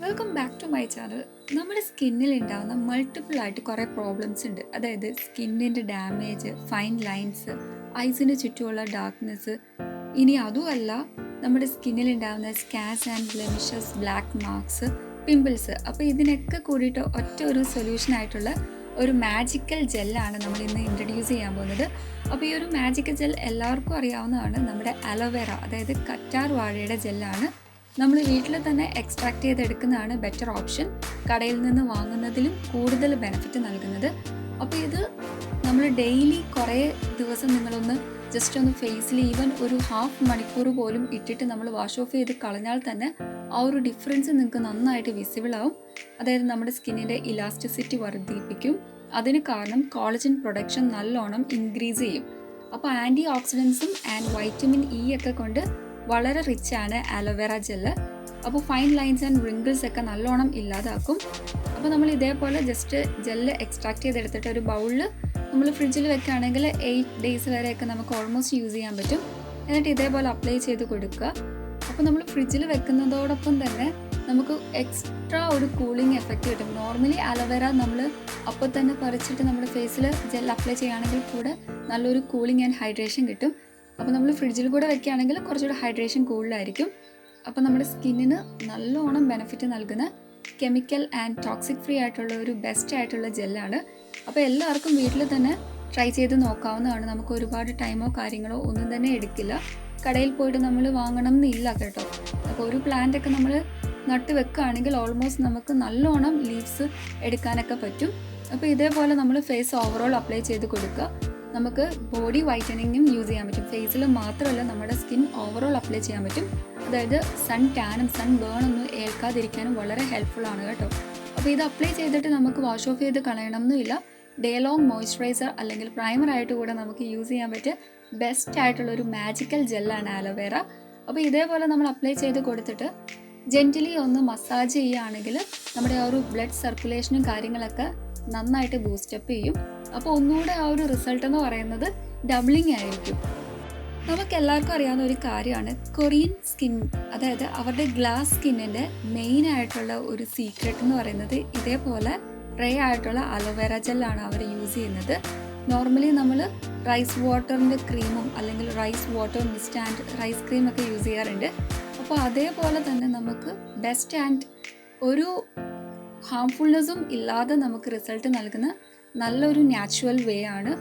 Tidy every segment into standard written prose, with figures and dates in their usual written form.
Welcome back to my channel. നമ്മുടെ സ്കിന്നിൽ ഉണ്ടാകുന്ന മൾട്ടിപ്പിൾ ആയിട്ട് കുറേ പ്രോബ്ലംസ് ഉണ്ട്. അതായത് സ്കിന്നിൻ്റെ ഡാമേജ്, ഫൈൻ ലൈൻസ്, ഐസിന് ചുറ്റുമുള്ള ഡാർക്ക്നെസ്, ഇനി അതുമല്ല നമ്മുടെ സ്കിന്നിൽ ഉണ്ടാകുന്ന scarce and blemishes, black marks, pimples. അപ്പോൾ ഇതിനൊക്കെ കൂടിയിട്ട് ഒറ്റ ഒരു സൊല്യൂഷനായിട്ടുള്ള ഒരു മാജിക്കൽ ജെല്ലാണ് നമ്മൾ ഇന്ന് ഇൻട്രൊഡ്യൂസ് ചെയ്യാൻ പോകുന്നത്. അപ്പോൾ ഈ ഒരു മാജിക്കൽ ജെൽ എല്ലാവർക്കും അറിയാവുന്നതാണ്. നമ്മുടെ അലോവേറ, അതായത് കറ്റാർ വാഴയുടെ ജെല്ലാണ്. നമ്മൾ വീട്ടിൽ തന്നെ എക്സ്ട്രാക്ട് ചെയ്തെടുക്കുന്നതാണ് ബെറ്റർ ഓപ്ഷൻ, കടയിൽ നിന്ന് വാങ്ങുന്നതിലും കൂടുതൽ ബെനിഫിറ്റ് നൽകുന്നത്. അപ്പോൾ ഇത് നമ്മൾ ഡെയിലി കുറേ ദിവസം നിങ്ങളൊന്ന് ജസ്റ്റ് ഒന്ന് ഫേസിൽ ഈവൻ ഒരു ഹാഫ് മണിക്കൂർ പോലും ഇട്ടിട്ട് നമ്മൾ വാഷ് ഓഫ് ചെയ്ത് കളഞ്ഞാൽ തന്നെ ആ ഒരു ഡിഫറൻസ് നിങ്ങൾക്ക് നന്നായിട്ട് വിസിബിൾ ആവും. അതായത് നമ്മുടെ സ്കിന്നിൻ്റെ ഇലാസ്റ്റിസിറ്റി വർദ്ധിപ്പിക്കും. അതിന് കാരണം കോളജൻ പ്രൊഡക്ഷൻ നല്ലോണം ഇൻക്രീസ് ചെയ്യും. അപ്പോൾ ആൻറ്റി ഓക്സിഡൻസും ആൻഡ് വൈറ്റമിൻ ഇ ഒക്കെ കൊണ്ട് വളരെ റിച്ച് ആണ് അലോവേറ ജെല്ല്. അപ്പോൾ ഫൈൻ ലൈൻസ് ആൻഡ് റിങ്കിൾസ് ഒക്കെ നല്ലോണം ഇല്ലാതാക്കും. അപ്പോൾ നമ്മൾ ഇതേപോലെ ജസ്റ്റ് ജെല്ല് എക്സ്ട്രാക്ട് ചെയ്തെടുത്തിട്ട് ഒരു ബൗളിൽ നമ്മൾ ഫ്രിഡ്ജിൽ വെക്കുകയാണെങ്കിൽ 8 days വരെയൊക്കെ നമുക്ക് ഓൾമോസ്റ്റ് യൂസ് ചെയ്യാൻ പറ്റും. എന്നിട്ട് ഇതേപോലെ അപ്ലൈ ചെയ്ത് കൊടുക്കുക. അപ്പോൾ നമ്മൾ ഫ്രിഡ്ജിൽ വെക്കുന്നതോടൊപ്പം തന്നെ നമുക്ക് എക്സ്ട്രാ ഒരു കൂളിംഗ് എഫക്റ്റ് കിട്ടും. നോർമലി അലോവേറ നമ്മൾ അപ്പോൾ തന്നെ പറിച്ചിട്ട് നമ്മുടെ ഫേസിൽ ജെൽ അപ്ലൈ ചെയ്യുകയാണെങ്കിൽ കൂടെ നല്ലൊരു കൂളിംഗ് ആൻഡ് ഹൈഡ്രേഷൻ കിട്ടും. അപ്പോൾ നമ്മൾ ഫ്രിഡ്ജിൽ കൂടെ വെക്കുകയാണെങ്കിൽ കുറച്ചുകൂടെ ഹൈഡ്രേഷൻ കൂടുതലായിരിക്കും. അപ്പോൾ നമ്മുടെ സ്കിന്നിന് നല്ലോണം ബെനിഫിറ്റ് നൽകുന്ന കെമിക്കൽ ആൻഡ് ടോക്സിക് ഫ്രീ ആയിട്ടുള്ള ഒരു ബെസ്റ്റ് ആയിട്ടുള്ള ജെല്ലാണ്. അപ്പോൾ എല്ലാവർക്കും വീട്ടിൽ തന്നെ ട്രൈ ചെയ്ത് നോക്കാവുന്നതാണ്. നമുക്ക് ഒരുപാട് ടൈമോ കാര്യങ്ങളോ ഒന്നും തന്നെ എടുക്കില്ല. കടയിൽ പോയിട്ട് നമ്മൾ വാങ്ങണം എന്നില്ല കേട്ടോ. അപ്പോൾ ഒരു പ്ലാന്റൊക്കെ നമ്മൾ നട്ട് വെക്കുകയാണെങ്കിൽ ഓൾമോസ്റ്റ് നമുക്ക് നല്ലോണം ലീവ്സ് എടുക്കാനൊക്കെ പറ്റും. അപ്പോൾ ഇതേപോലെ നമ്മൾ ഫേസ് ഓവറോൾ അപ്ലൈ ചെയ്ത് കൊടുക്കുക. നമുക്ക് ബോഡി വൈറ്റനിങ്ങും യൂസ് ചെയ്യാൻ പറ്റും. ഫേസിൽ മാത്രമല്ല നമ്മുടെ സ്കിൻ ഓവറോൾ അപ്ലൈ ചെയ്യാൻ പറ്റും. അതായത് സൺ ടാനും സൺ ബേണൊന്നും ഏൽക്കാതിരിക്കാനും വളരെ ഹെൽപ്ഫുൾ ആണ് കേട്ടോ. അപ്പോൾ ഇത് അപ്ലൈ ചെയ്തിട്ട് നമുക്ക് വാഷ് ഓഫ് ചെയ്ത് കളയണമെന്നില്ല. ഡേ ലോങ് മോയ്സ്ചറൈസർ അല്ലെങ്കിൽ പ്രൈമർ ആയിട്ട് കൂടെ നമുക്ക് യൂസ് ചെയ്യാൻ പറ്റിയ ബെസ്റ്റ് ആയിട്ടുള്ളൊരു മാജിക്കൽ ജെല്ലാണ് അലോവേറ. അപ്പോൾ ഇതേപോലെ നമ്മൾ അപ്ലൈ ചെയ്ത് കൊടുത്തിട്ട് ജെന്റിലി ഒന്ന് മസാജ് ചെയ്യുകയാണെങ്കിൽ നമ്മുടെ ആ ഒരു ബ്ലഡ് സർക്കുലേഷനും കാര്യങ്ങളൊക്കെ നന്നായിട്ട് ബൂസ്റ്റപ്പ് ചെയ്യും. അപ്പോൾ ഒന്നുകൂടെ ആ ഒരു റിസൾട്ട് എന്ന് പറയുന്നത് ഡബിളിങ് ആയിരിക്കും. നമുക്ക് എല്ലാവർക്കും അറിയാവുന്ന ഒരു കാര്യമാണ് കൊറിയൻ സ്കിൻ, അതായത് അവരുടെ ഗ്ലാസ് സ്കിന്നിൻ്റെ മെയിൻ ആയിട്ടുള്ള ഒരു സീക്രട്ട് എന്ന് പറയുന്നത് ഇതേപോലെ ഡ്രൈ ആയിട്ടുള്ള അലോവേറ ജെല്ലാണ് അവർ യൂസ് ചെയ്യുന്നത്. നോർമലി നമ്മൾ റൈസ് വാട്ടറിൻ്റെ ക്രീമും അല്ലെങ്കിൽ rice water mist and rice ക്രീമൊക്കെ യൂസ് ചെയ്യാറുണ്ട്. അപ്പോൾ അതേപോലെ തന്നെ നമുക്ക് ബെസ്റ്റ് ആൻഡ് ഒരു ഹാംഫുൾനെസ്സും ഇല്ലാതെ നമുക്ക് റിസൾട്ട് നൽകുന്ന നല്ലൊരു നാച്ചുറൽ വേ ആണ്.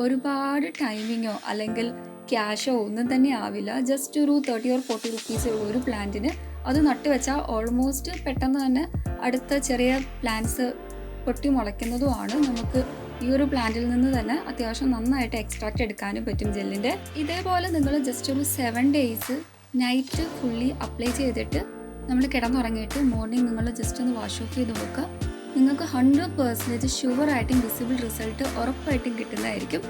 ഒരുപാട് ടൈമിങ്ങോ അല്ലെങ്കിൽ ക്യാഷോ ഒന്നും തന്നെ ആവില്ല. ജസ്റ്റ് ഒരു 30 or 40 rupees ഒരു പ്ലാന്റിന് അത് നട്ടുവെച്ചാൽ ഓൾമോസ്റ്റ് പെട്ടെന്ന് തന്നെ അടുത്ത ചെറിയ പ്ലാന്റ്സ് പൊട്ടി മുളയ്ക്കുന്നതുമാണ്. നമുക്ക് ഈ ഒരു പ്ലാന്റിൽ നിന്ന് തന്നെ അത്യാവശ്യം നന്നായിട്ട് എക്സ്ട്രാക്ട് എടുക്കാനും പറ്റും ജെല്ലിൻ്റെ. ഇതേപോലെ നിങ്ങൾ ജസ്റ്റ് ഒരു 7 days നൈറ്റ് ഫുള്ളി അപ്ലൈ ചെയ്തിട്ട് നമ്മൾ കിടന്നുറങ്ങിയിട്ട് മോർണിംഗ് നിങ്ങൾ ജസ്റ്റ് ഒന്ന് വാഷ് ഓഫ് ചെയ്ത് നോക്കുക. നിങ്ങൾക്ക് 100% ഷുവറായിട്ടും വിസിബിൾ റിസൾട്ട് ഉറപ്പായിട്ടും കിട്ടുന്നതായിരിക്കും.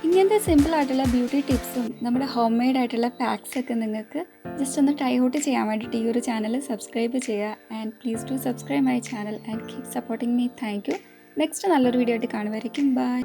ഇങ്ങനത്തെ സിമ്പിൾ ആയിട്ടുള്ള ബ്യൂട്ടി ടിപ്സും നമ്മുടെ ഹോം മെയ്ഡ് ആയിട്ടുള്ള പാക്സൊക്കെ നിങ്ങൾക്ക് ജസ്റ്റ് ഒന്ന് ട്രൈ ഔട്ട് ചെയ്യാൻ വേണ്ടിയിട്ട് ഈ ഒരു ചാനൽ സബ്സ്ക്രൈബ് ചെയ്യുക. And please to subscribe my channel and keep supporting me. Thank you. Next നല്ലൊരു വീഡിയോ ആയിട്ട് കാണുമായിരിക്കും. ബൈ.